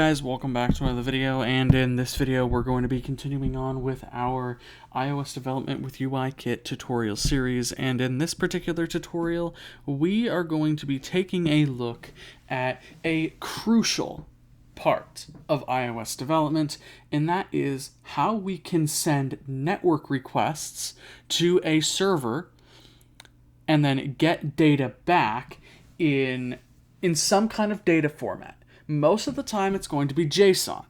Guys, welcome back to another video, and in this video we're going to be continuing on with our iOS development with UIKit tutorial series, and in this particular tutorial we are going to be taking a look at a crucial part of iOS development, and that is how we can send network requests to a server and then get data back in some kind of data format. Most of the time it's going to be JSON,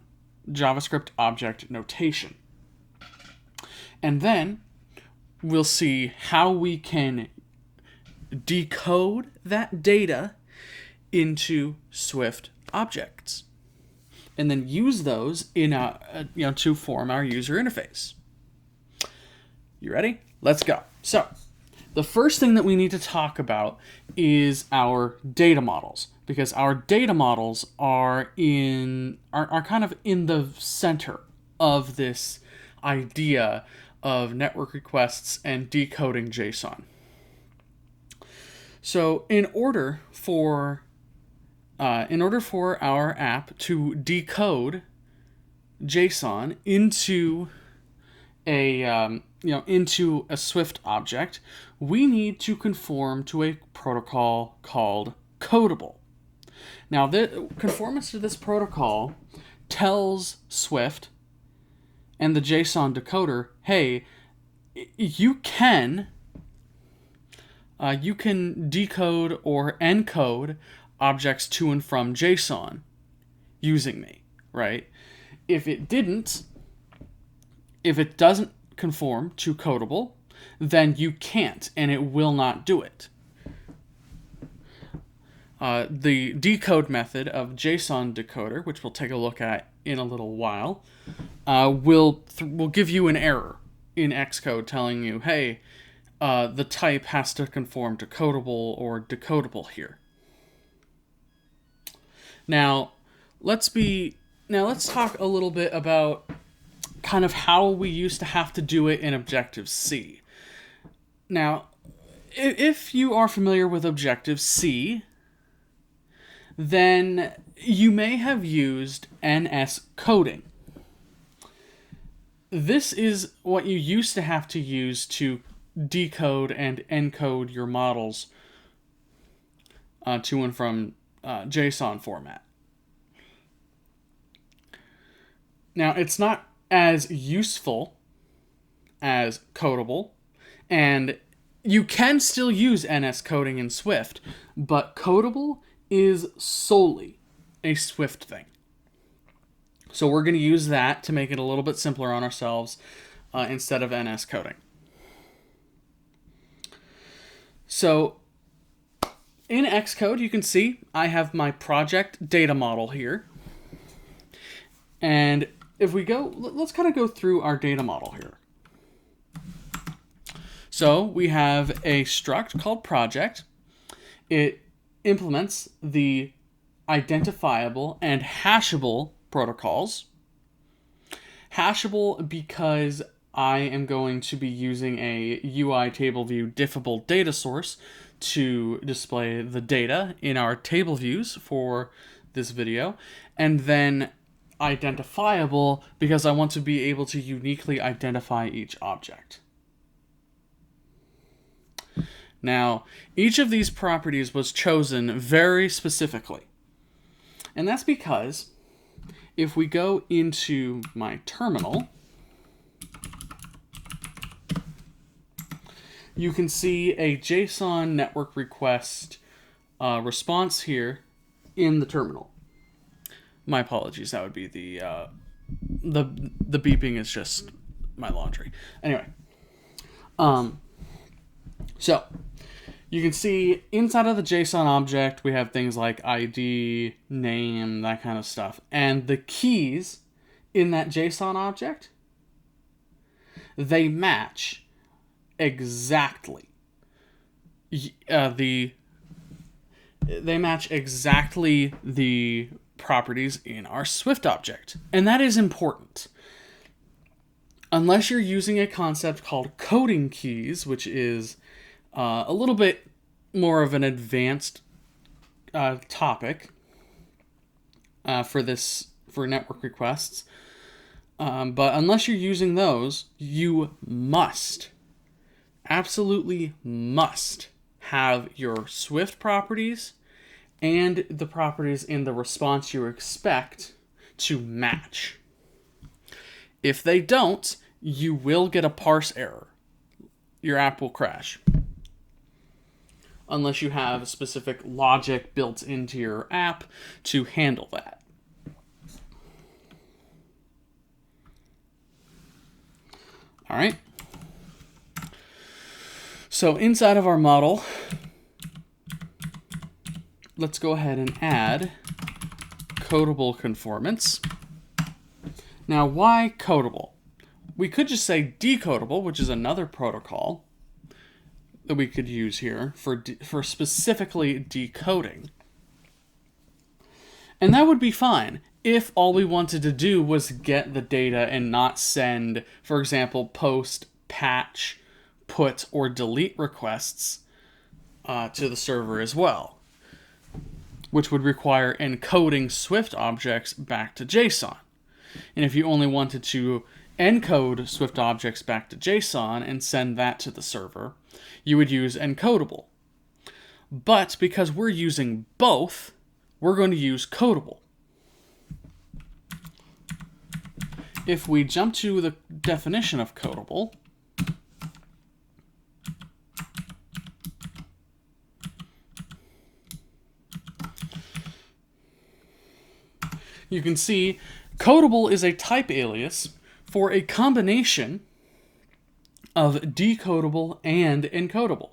JavaScript Object Notation. And then we'll see how we can decode that data into Swift objects and then use those in to form our user interface. You ready? Let's go. So the first thing that we need to talk about is our data models, because our data models are kind of in the center of this idea of network requests and decoding JSON. So in order for our app to decode JSON into into a Swift object, we need to conform to a protocol called Codable. Now, the conformance to this protocol tells Swift and the JSON decoder, hey, you can decode or encode objects to and from JSON using me, right? If it doesn't conform to Codable, then you can't, and it will not do it. The decode method of JSON decoder, which we'll take a look at in a little while, will give you an error in Xcode telling you, hey, the type has to conform to Codable or decodable here. Now, let's talk a little bit about kind of how we used to have to do it in Objective-C. Now, if you are familiar with Objective-C, then you may have used NS coding. This is what you used to have to use to decode and encode your models to and from JSON format. Now, it's not as useful as Codable, and you can still use NS coding in Swift, but Codable is solely a Swift thing. So we're going to use that to make it a little bit simpler on ourselves instead of NS coding. So in Xcode, you can see I have my project data model here. And if we go, let's kind of go through our data model here. So we have a struct called project. It implements the identifiable and hashable protocols. Hashable because I am going to be using a UI table view diffable data source to display the data in our table views for this video, and then identifiable because I want to be able to uniquely identify each object. Now, each of these properties was chosen very specifically. And that's because if we go into my terminal, you can see a JSON network request response here in the terminal. My apologies, that would be the beeping is just my laundry. Anyway, so you can see inside of the JSON object, we have things like ID, name, that kind of stuff. And the keys in that JSON object, they match exactly the properties in our Swift object. And that is important. Unless you're using a concept called coding keys, which is a little bit more of an advanced topic for this for network requests. But unless you're using those, you must, absolutely must, have your Swift properties and the properties in the response you expect to match. If they don't, you will get a parse error. Your app will crash. Unless you have specific logic built into your app to handle that. All right. So inside of our model, let's go ahead and add codable conformance. Now, why codable? We could just say decodable, which is another protocol that we could use here for specifically decoding. And that would be fine if all we wanted to do was get the data and not send, for example, post, patch, put, or delete requests to the server as well, which would require encoding Swift objects back to JSON. And if you only wanted to encode Swift objects back to JSON and send that to the server, you would use encodable. But because we're using both, we're going to use codable. If we jump to the definition of codable, you can see codable is a type alias for a combination of decodable and encodable.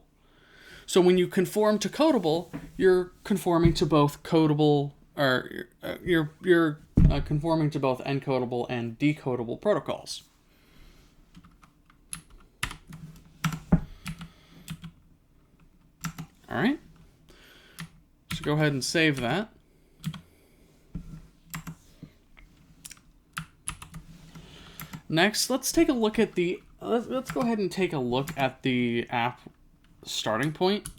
So when you conform to codable, you're conforming to both codable, or you're conforming to both encodable and decodable protocols. All right. So go ahead and save that. Next, let's take a look at the. Let's go ahead and take a look at the app starting point.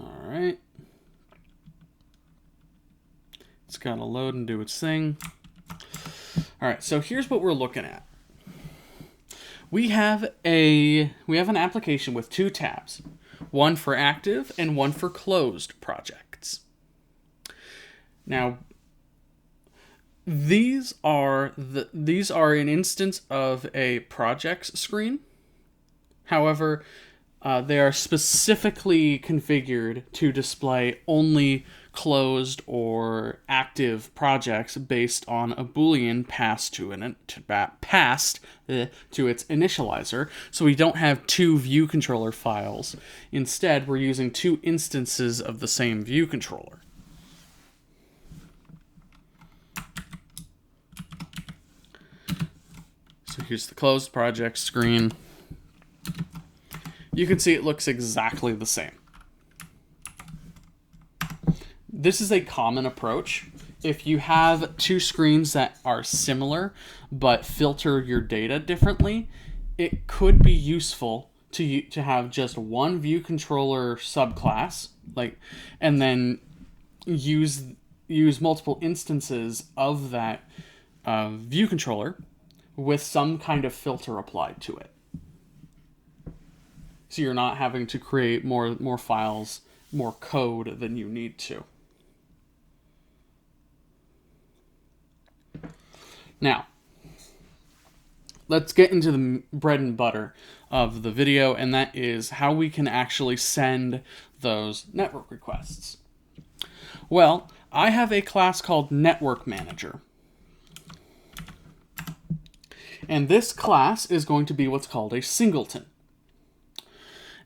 All right. It's got to load and do its thing. All right, so here's what we're looking at. We have an application with two tabs, one for active and one for closed projects. Now, these are an instance of a projects screen. However, they are specifically configured to display only closed or active projects based on a Boolean passed to its initializer. So we don't have two view controller files. Instead, we're using two instances of the same view controller. So here's the closed project screen. You can see it looks exactly the same. This is a common approach. If you have two screens that are similar but filter your data differently, it could be useful to have just one view controller subclass, and then use multiple instances of that view controller with some kind of filter applied to it. So you're not having to create more files, more code than you need to. Now, let's get into the bread and butter of the video, and that is how we can actually send those network requests. Well, I have a class called Network Manager. And this class is going to be what's called a singleton.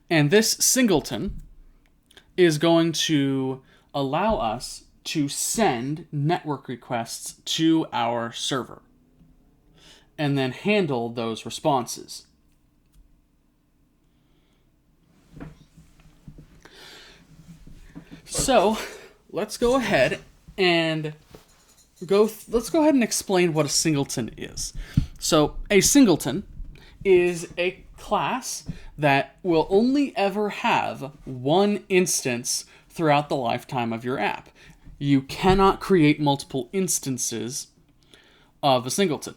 And this singleton is going to allow us to send network requests to our server and then handle those responses. So let's go ahead and explain what a singleton is. So a singleton is a class that will only ever have one instance throughout the lifetime of your app. You cannot create multiple instances of a singleton.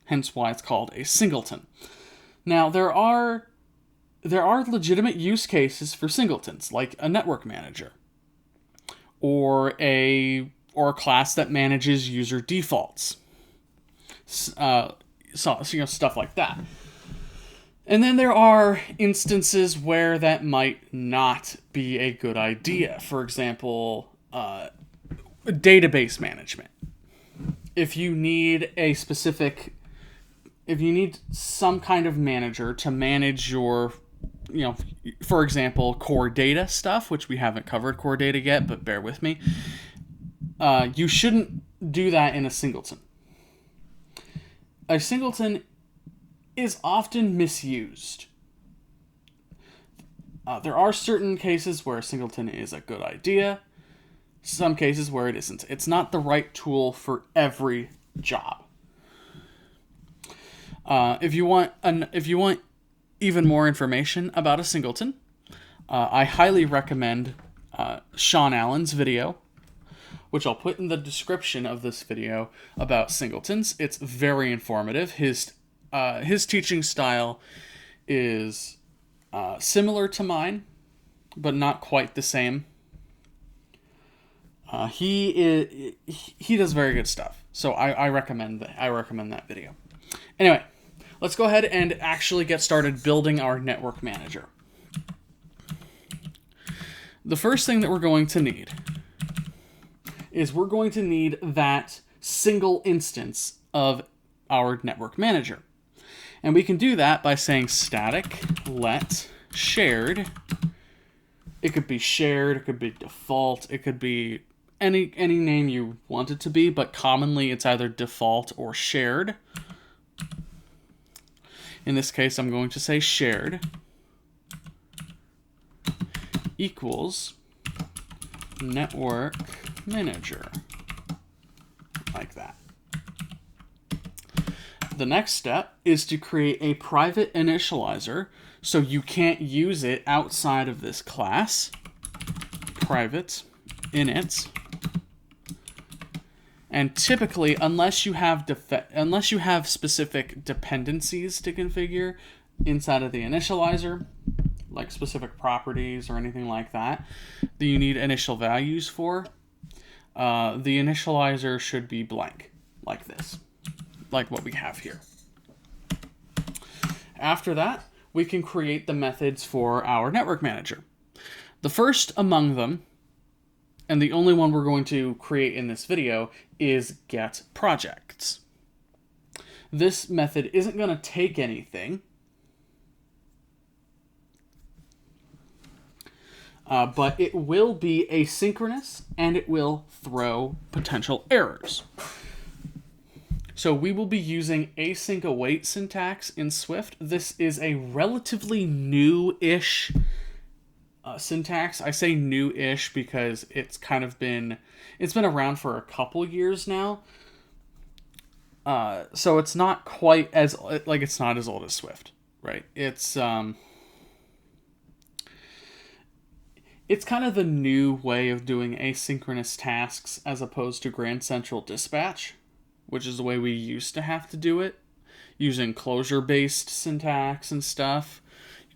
Hence why it's called a singleton. Now, there are legitimate use cases for singletons, like a network manager, or a class that manages user defaults. So stuff like that. And then there are instances where that might not be a good idea. For example, database management. If you need some kind of manager to manage your, for example, core data stuff, which we haven't covered core data yet, but bear with me. You shouldn't do that in a singleton. A singleton is often misused. There are certain cases where a singleton is a good idea, some cases where it isn't. It's not the right tool for every job. If you want even more information about a singleton, I highly recommend Sean Allen's video, which I'll put in the description of this video, about singletons. It's very informative. His teaching style is similar to mine, but not quite the same. He does very good stuff, so I recommend that video. Anyway, let's go ahead and actually get started building our network manager. The first thing that we're going to need is that single instance of our network manager. And we can do that by saying static let shared. It could be shared, it could be default, it could be any name you want it to be, but commonly it's either default or shared. In this case, I'm going to say shared equals network manager, like that. The next step is to create a private initializer so you can't use it outside of this class. Private init. And typically, unless you have specific dependencies to configure inside of the initializer, like specific properties or anything like that you need initial values for, the initializer should be blank, like this, like what we have here. After that, we can create the methods for our network manager. The first among them, and the only one we're going to create in this video, is getProjects. This method isn't going to take anything, but it will be asynchronous and it will throw potential errors. So we will be using async await syntax in Swift. This is a relatively new-ish syntax. I say new-ish because it's been around for a couple years now. So it's not quite as, it's not as old as Swift, right? It's kind of the new way of doing asynchronous tasks as opposed to Grand Central Dispatch, which is the way we used to have to do it, using closure-based syntax and stuff,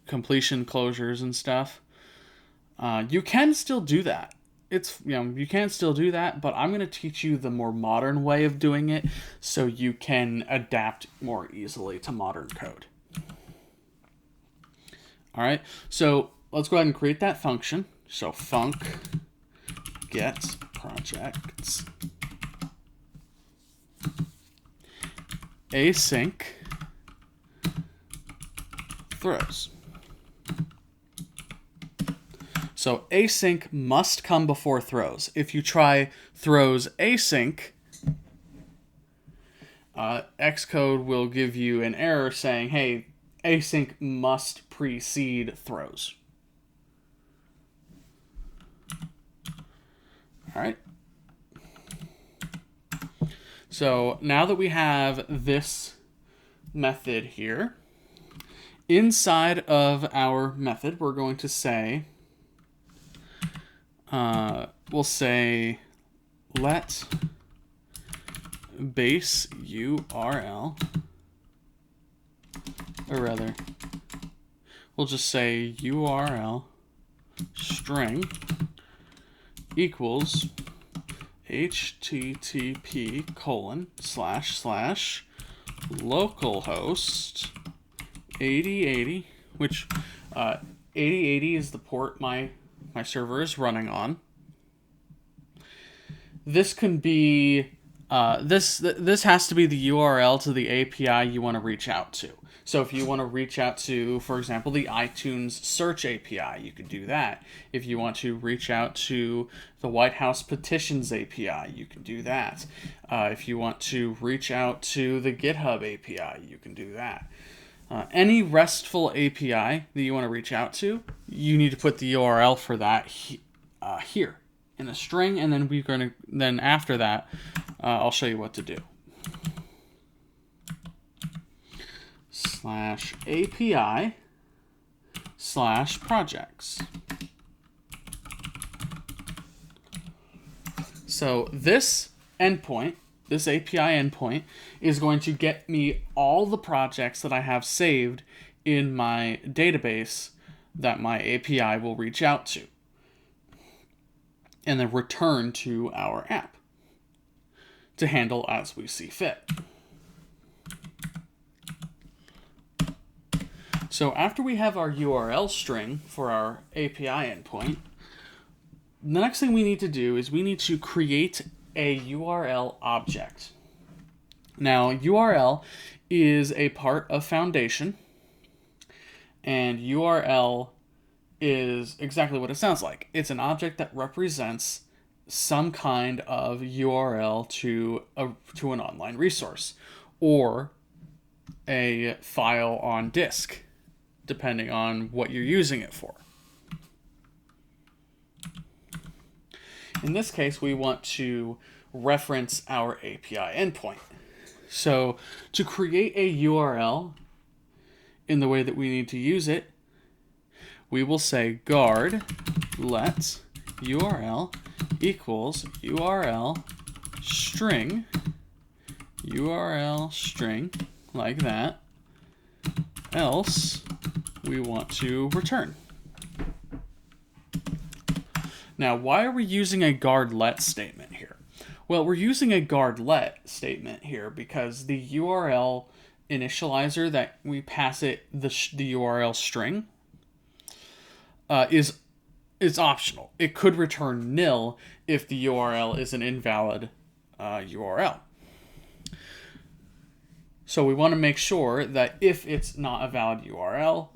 completion closures and stuff. You can still do that. You can still do that, but I'm going to teach you the more modern way of doing it so you can adapt more easily to modern code. All right, so let's go ahead and create that function. So func get projects async throws. So async must come before throws. If you try throws async, Xcode will give you an error saying, hey, async must precede throws. All right. So now that we have this method here, inside of our method, we're going to say, we'll say let base URL, or rather, we'll just say URL string equals http://localhost 8080, which 8080 is the port my server is running on. This can be this has to be the URL to the API you want to reach out to. So if you want to reach out to, for example, the iTunes search API, you could do that. If you want to reach out to the White House petitions API, you can do that. If you want to reach out to the GitHub API, you can do that. Any RESTful API that you want to reach out to, you need to put the URL for that here in a string, and then after that, I'll show you what to do. /API/projects. So this endpoint, this API endpoint, is going to get me all the projects that I have saved in my database that my API will reach out to, and then return to our app to handle as we see fit. So after we have our URL string for our API endpoint, the next thing we need to do is we need to create a URL object. Now, URL is a part of Foundation, and URL is exactly what it sounds like. It's an object that represents some kind of URL to an online resource or a file on disk, depending on what you're using it for. In this case, we want to reference our API endpoint. So to create a URL in the way that we need to use it, we will say guard let URL equals URL string, like that, else we want to return. Now, why are we using a guard let statement here? Well, we're using a guard let statement here because the URL initializer that we pass it the URL string is optional. It could return nil if the URL is an invalid URL. So we want to make sure that if it's not a valid URL,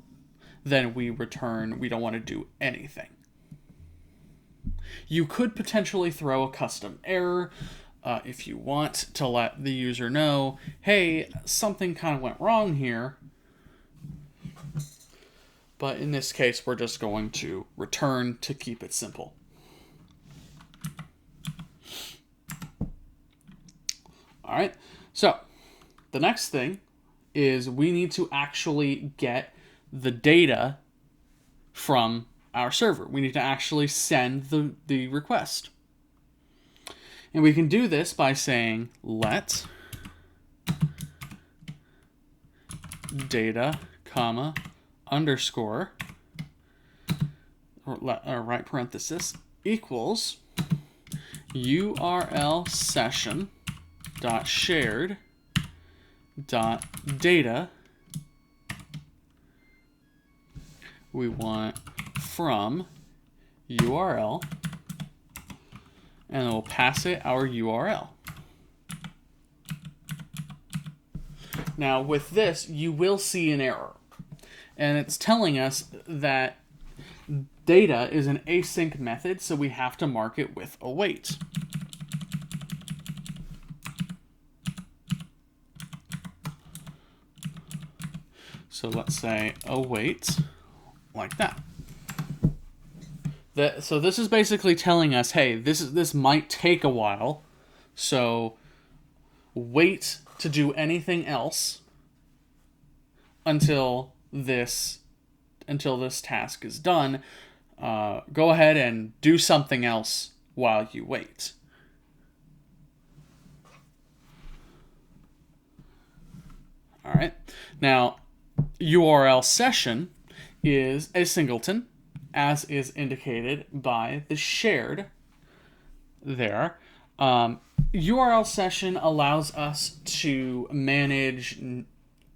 then we don't want to do anything. You could potentially throw a custom error if you want to let the user know, hey, something kind of went wrong here. But in this case, we're just going to return to keep it simple. All right, so the next thing is we need to actually get the data from our server. We need to actually send the request. And we can do this by saying let data, comma, underscore, or right parenthesis, equals URL session dot shared dot data. We want from URL, and we'll pass it our URL. Now with this, you will see an error, and it's telling us that data is an async method, so we have to mark it with await. So let's say await like that. So this is basically telling us, hey, this might take a while, so wait to do anything else until this task is done. Go ahead and do something else while you wait. All right. Now, URL session is a singleton, as is indicated by the shared there. URL session allows us to manage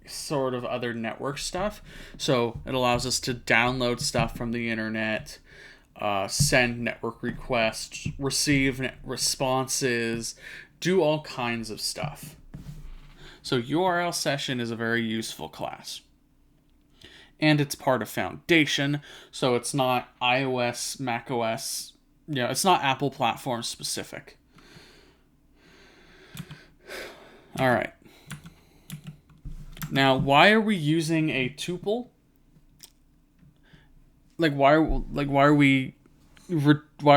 sort of other network stuff. So it allows us to download stuff from the internet, send network requests, receive responses, do all kinds of stuff. So URL session is a very useful class. And it's part of Foundation, so it's not iOS, macOS, it's not Apple platform specific. All right. Now, why are we using a tuple? Why are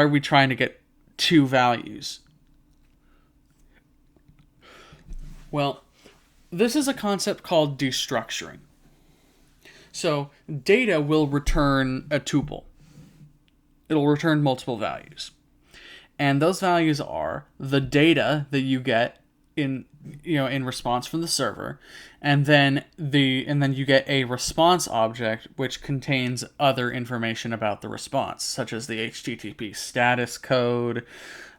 we trying to get two values? Well, this is a concept called destructuring. So data will return a tuple. It'll return multiple values. And those values are the data that you get in response from the server, and then you get a response object which contains other information about the response, such as the HTTP status code,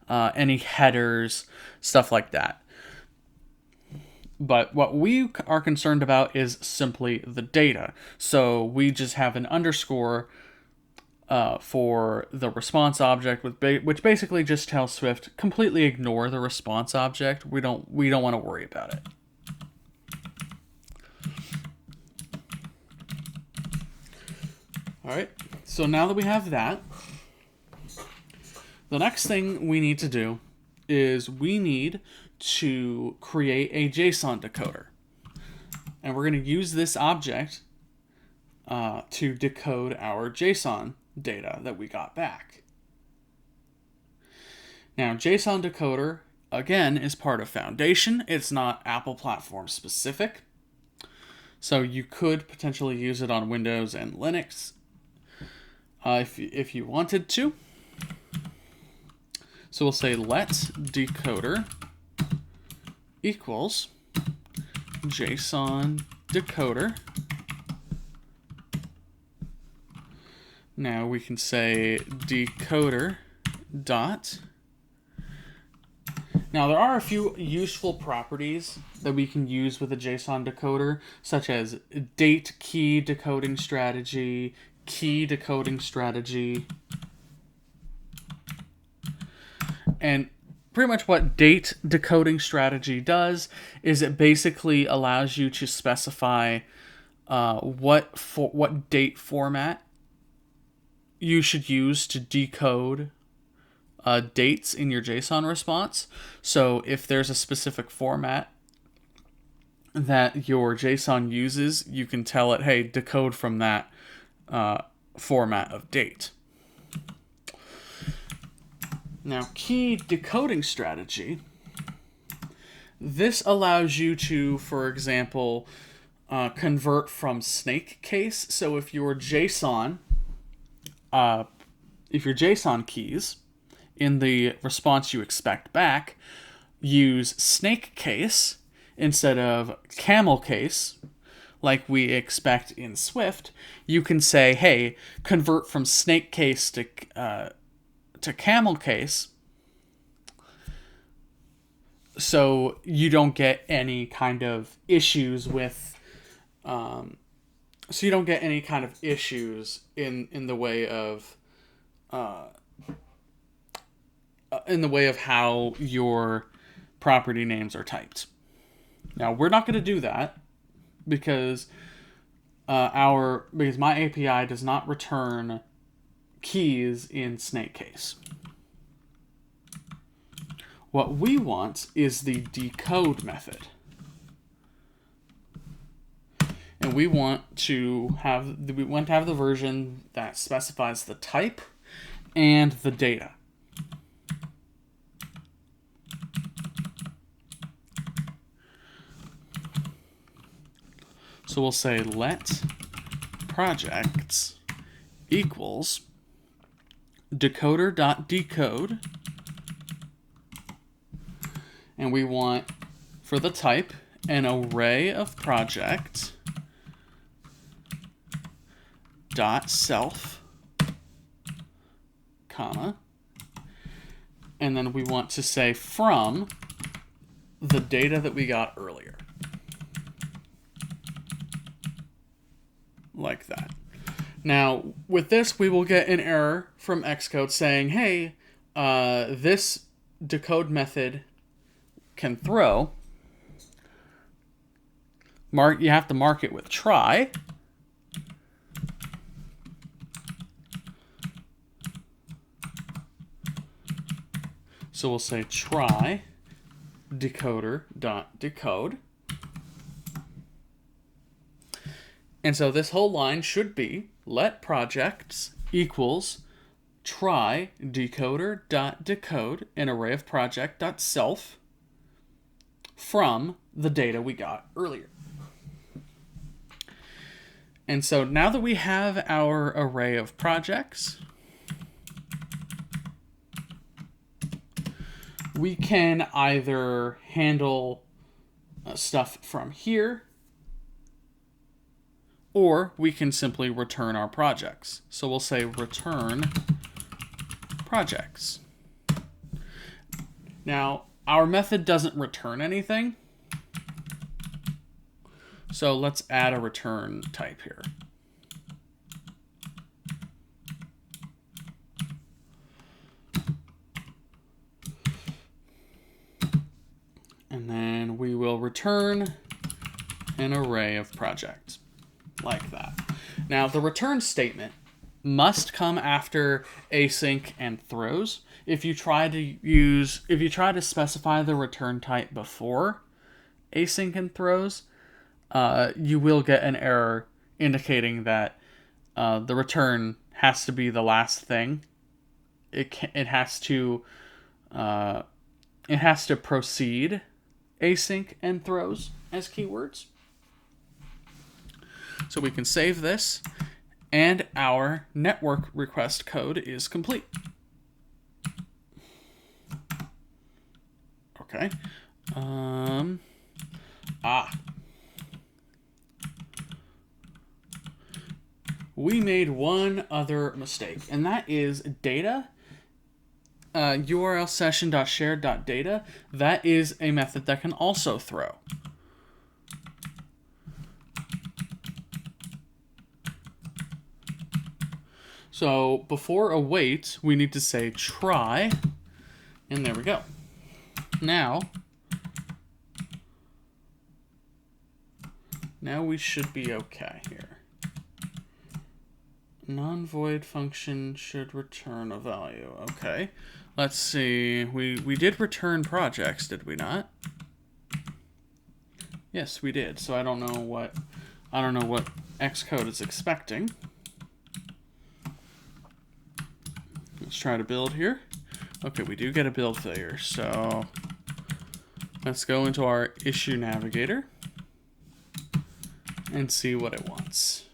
any headers, stuff like that. But what we are concerned about is simply the data. So we just have an underscore for the response object, which basically just tells Swift completely ignore the response object. We don't want to worry about it. All right. So now that we have that, the next thing we need to do is we need to create a JSON decoder. And we're going to use this object to decode our JSON data that we got back. Now, JSON decoder, again, is part of Foundation. It's not Apple platform specific. So you could potentially use it on Windows and Linux if you wanted to. So we'll say let decoder equals JSON decoder. Now we can say decoder dot. Now there are a few useful properties that we can use with a JSON decoder, such as date key decoding strategy, key decoding strategy, and pretty much what date decoding strategy does is it basically allows you to specify what date format you should use to decode dates in your JSON response. So if there's a specific format that your JSON uses, you can tell it, hey, decode from that format of date. Now, key decoding strategy. This allows you to, for example, convert from snake case. So if your JSON keys in the response you expect back use snake case instead of camel case, like we expect in Swift, you can say, hey, convert from snake case to camel case, so you don't get any kind of issues with in the way of how your property names are typed. Now we're not going to do that because my API does not return keys in snake case. What we want is the decode method. And we want to have the version that specifies the type and the data. So we'll say let projects equals decoder.decode, and we want for the type an array of projects dot self, comma, and then we want to say from the data that we got earlier, like that. Now, with this, we will get an error from Xcode saying, hey, this decode method can throw. You have to mark it with try. So we'll say try decoder.decode. And so this whole line should be let projects equals try decoder.decode an array of project.self from the data we got earlier. And so now that we have our array of projects, we can either handle stuff from here, or we can simply return our projects. So we'll say return projects. Now, our method doesn't return anything, so let's add a return type here. And then we will return an array of projects, like that. Now, the return statement must come after async and throws. If you try to specify the return type before async and throws, you will get an error indicating that the return has to be the last thing. It has to proceed async and throws as keywords. So we can save this, and our network request code is complete. Okay. We made one other mistake, and that is data. URL session.shared.data. That is a method that can also throw. So before await, we need to say try, and there we go. Now we should be okay here. Non-void function should return a value. Okay. Let's see. We did return projects, did we not? Yes, we did. So I don't know what Xcode is expecting. Let's try to build here. Okay, we do get a build failure. So let's go into our issue navigator and see what it wants.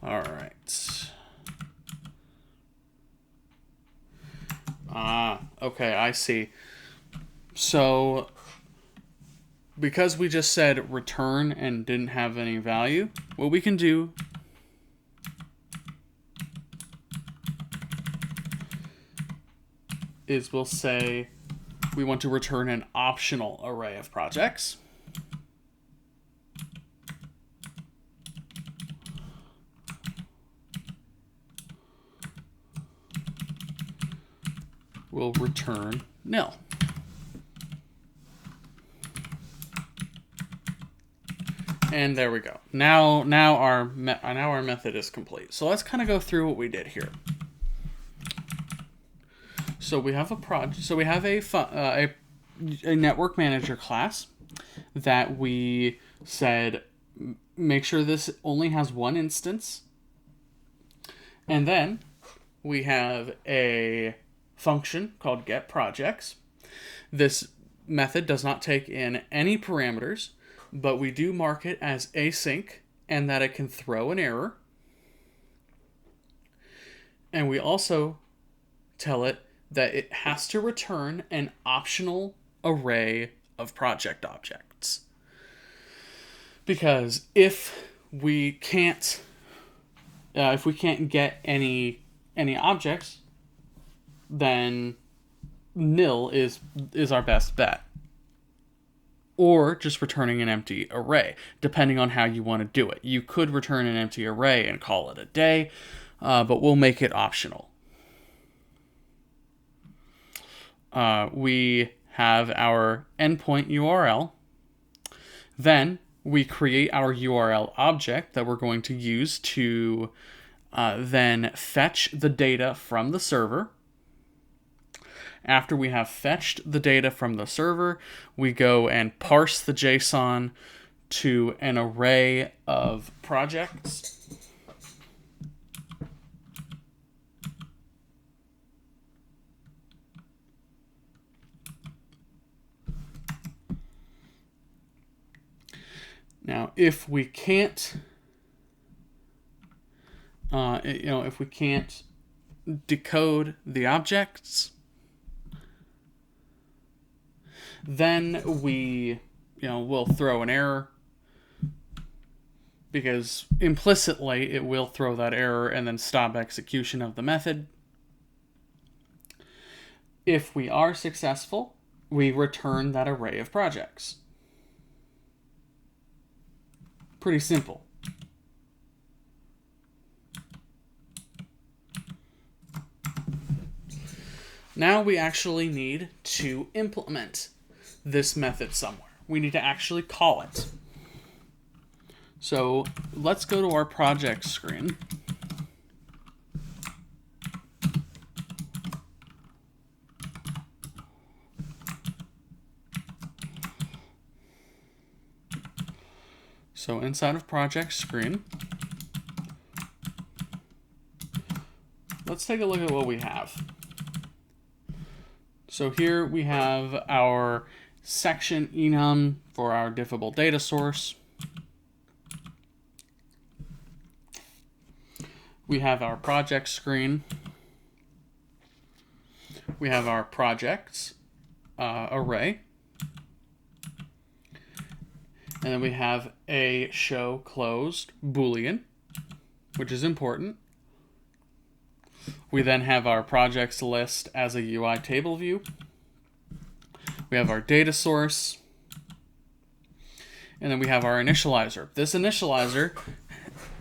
All right. Okay, I see. So because we just said return and didn't have any value, what we can do is we'll say we want to return an optional array of projects. We'll return nil. And there we go. Now our method is complete. So let's kind of go through what we did here. So we have a network manager class that we said make sure this only has one instance. And then we have a function called getProjects. This method does not take in any parameters, but we do mark it as async and that it can throw an error. And we also tell it that it has to return an optional array of project objects. Because if we can't get any objects, then nil is our best bet. Or just returning an empty array, depending on how you want to do it. You could return an empty array and call it a day, but we'll make it optional. We have our endpoint URL. Then we create our URL object that we're going to use to then fetch the data from the server. After we have fetched the data from the server, we go and parse the JSON to an array of projects. Now, if we can't, if we can't decode the objects, then we'll throw an error, because implicitly it will throw that error and then stop execution of the method. If we are successful, we return that array of projects. Pretty simple. Now we actually need to implement this method somewhere. We need to actually call it. So let's go to our project screen. So inside of project screen, let's take a look at what we have. So here we have our section enum for our diffable data source. We have our project screen. We have our projects array. And then we have a show closed Boolean, which is important. We then have our projects list as a UI table view. We have our data source. And then we have our initializer. This initializer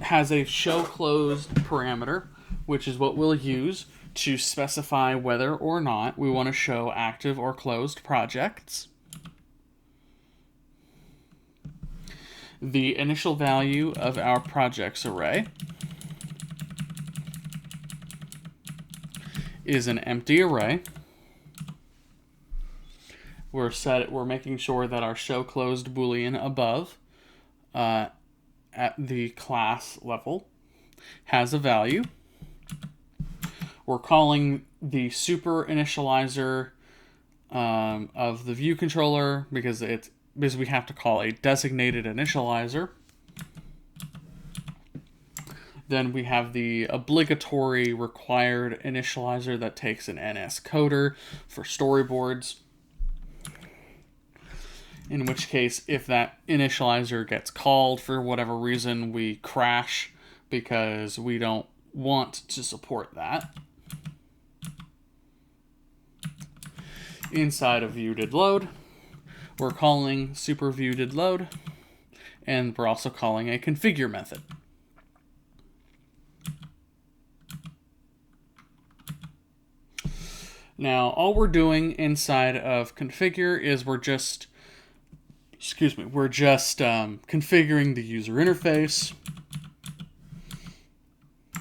has a show closed parameter, which is what we'll use to specify whether or not we want to show active or closed projects. The initial value of our projects array is an empty array. We're making sure that our show closed Boolean above at the class level has a value. We're calling the super initializer of the view controller because we have to call a designated initializer. Then we have the obligatory required initializer that takes an NS coder for storyboards. In which case, if that initializer gets called for whatever reason, we crash because we don't want to support that. Inside of viewDidLoad, we're calling superViewDidLoad, and we're also calling a configure method. Now, all we're doing inside of configure is we're just configuring the user interface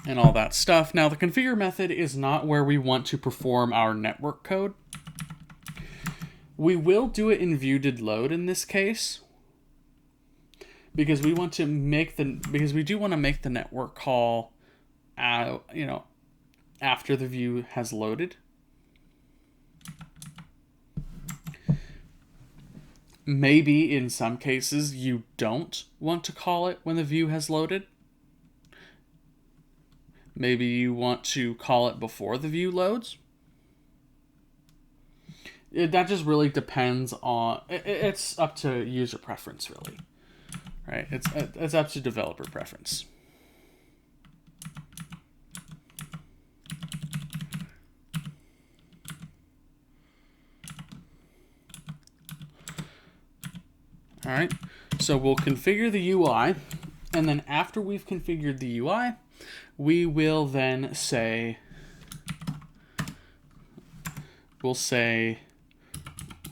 and all that stuff. Now, the configure method is not where we want to perform our network code. We will do it in viewDidLoad in this case, because we do want to make the network call, after the view has loaded. Maybe in some cases you don't want to call it when the view has loaded. Maybe you want to call it before the view loads. That just really depends on, it's up to user preference, really, right? It's up to developer preference. All right, so we'll configure the UI, and then after we've configured the UI, we will then say, we'll say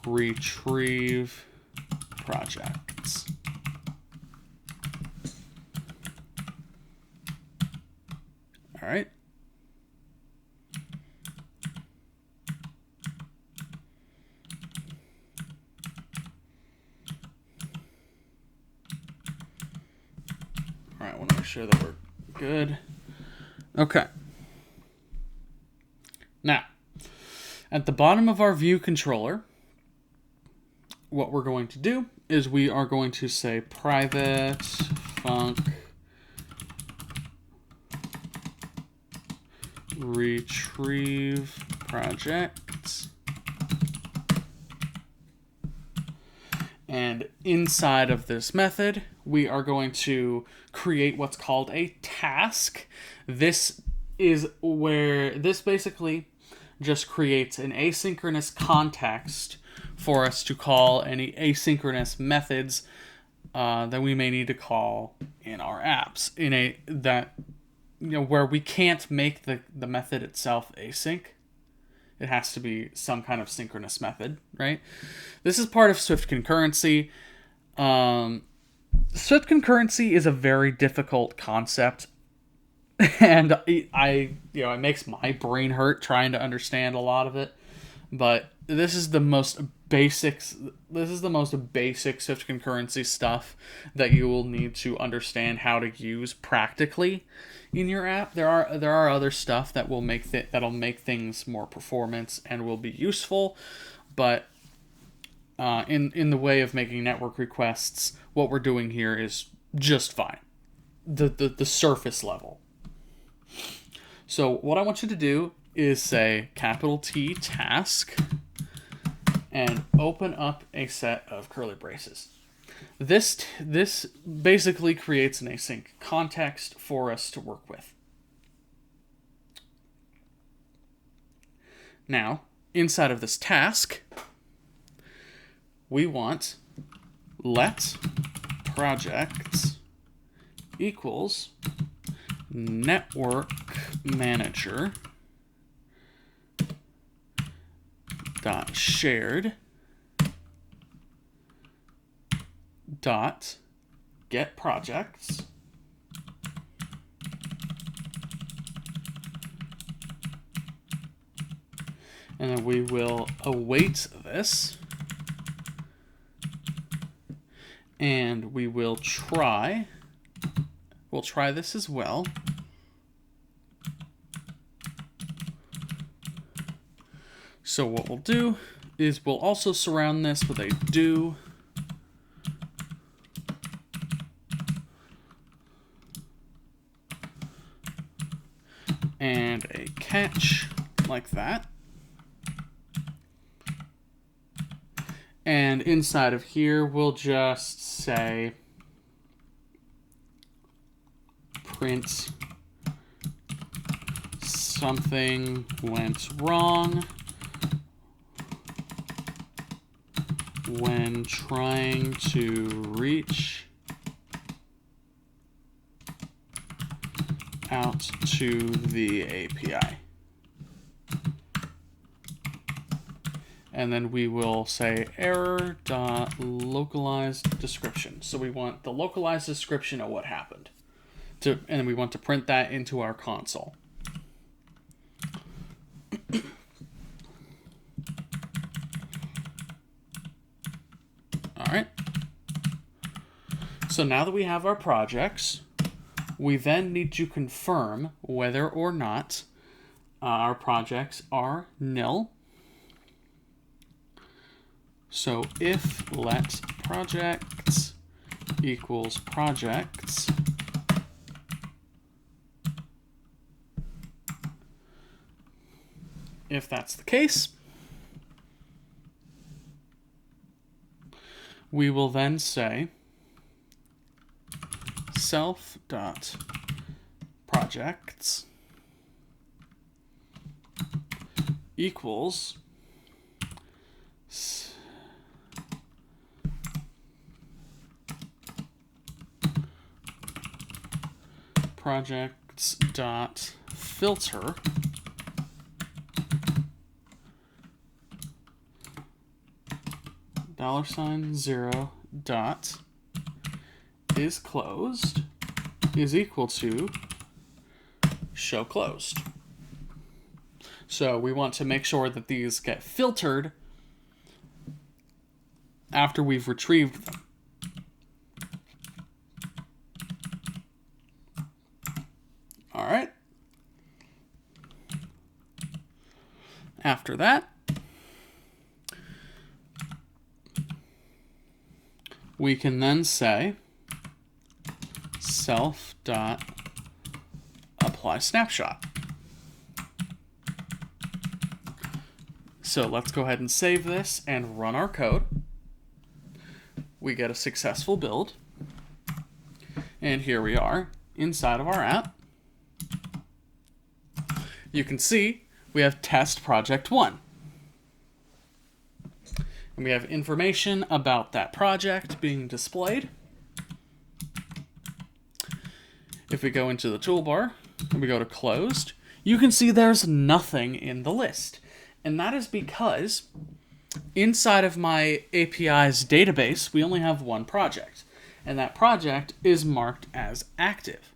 retrieve projects. All right. All right, I want to make sure that we're good. Okay. Now, at the bottom of our view controller, what we're going to do is we are going to say private func retrieve projects. And inside of this method, we are going to create what's called a task. This is where this basically just creates an asynchronous context for us to call any asynchronous methods that we may need to call in our apps where we can't make the method itself async. It has to be some kind of synchronous method, right? This is part of Swift concurrency. Swift concurrency is a very difficult concept, and it makes my brain hurt trying to understand a lot of it. But this is the most basic Swift concurrency stuff that you will need to understand how to use practically in your app. There are other stuff that will that'll make things more performance and will be useful, but in the way of making network requests, what we're doing here is just fine. The surface level. So what I want you to do is say capital T task and open up a set of curly braces. This basically creates an async context for us to work with. Now, inside of this task, we want let projects equals network manager dot shared dot get projects and then we will await this and we'll try this as well. So what we'll do is we'll also surround this with a do and a catch like that. And inside of here, we'll just say print something went wrong when trying to reach out to the API. And then we will say error.localized description. So we want the localized description of what happened. And then we want to print that into our console. All right. So now that we have our projects, we then need to confirm whether or not our projects are nil. So if let projects equals projects, if that's the case, we will then say self.projects equals projects dot filter $0 dot is closed is equal to show closed. So we want to make sure that these get filtered after we've retrieved them. All right. After that, we can then say self.apply snapshot. So let's go ahead and save this and run our code. We get a successful build. And here we are inside of our app. You can see we have test project 1. And we have information about that project being displayed. If we go into the toolbar and we go to closed, you can see there's nothing in the list. And that is because inside of my API's database, we only have one project. And that project is marked as active.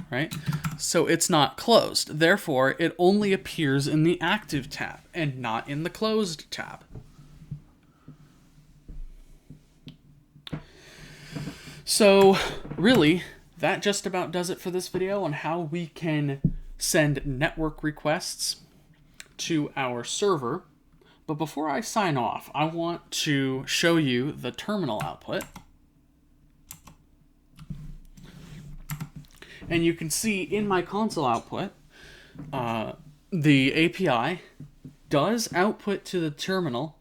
Right? So it's not closed. Therefore, it only appears in the active tab and not in the closed tab. So really, that just about does it for this video on how we can send network requests to our server. But before I sign off, I want to show you the terminal output. And you can see in my console output, the API does output to the terminal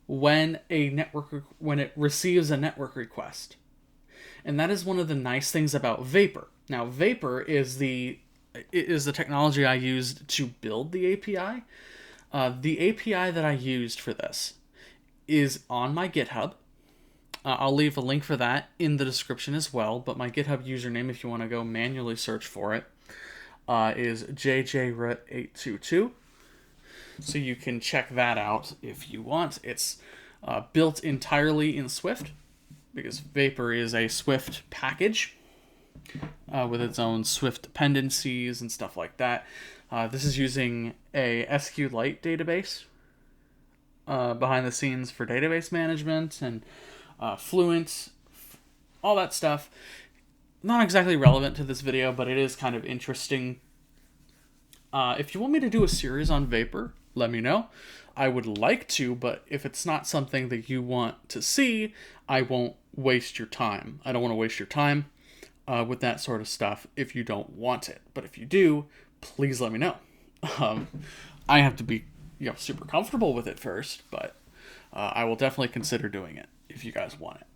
when it receives a network request. And that is one of the nice things about Vapor. Now, Vapor is the technology I used to build the API. The API that I used for this is on my GitHub. I'll leave a link for that in the description as well, but my GitHub username, if you want to go manually search for it, is jjroot822. So you can check that out if you want. It's built entirely in Swift, because Vapor is a Swift package with its own Swift dependencies and stuff like that. This is using a SQLite database behind the scenes for database management and Fluent, all that stuff. Not exactly relevant to this video, but it is kind of interesting. If you want me to do a series on Vapor, let me know. I would like to, but if it's not something that you want to see, I won't waste your time. I don't want to waste your time with that sort of stuff if you don't want it. But if you do, please let me know. I have to be super comfortable with it first, but I will definitely consider doing it if you guys want it.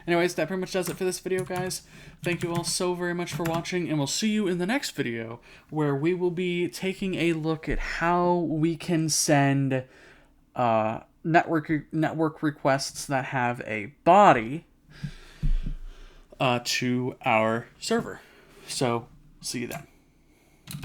Anyways, that pretty much does it for this video, guys. Thank you all so very much for watching, and we'll see you in the next video, where we will be taking a look at how we can send network requests that have a body to our server. So, see you then.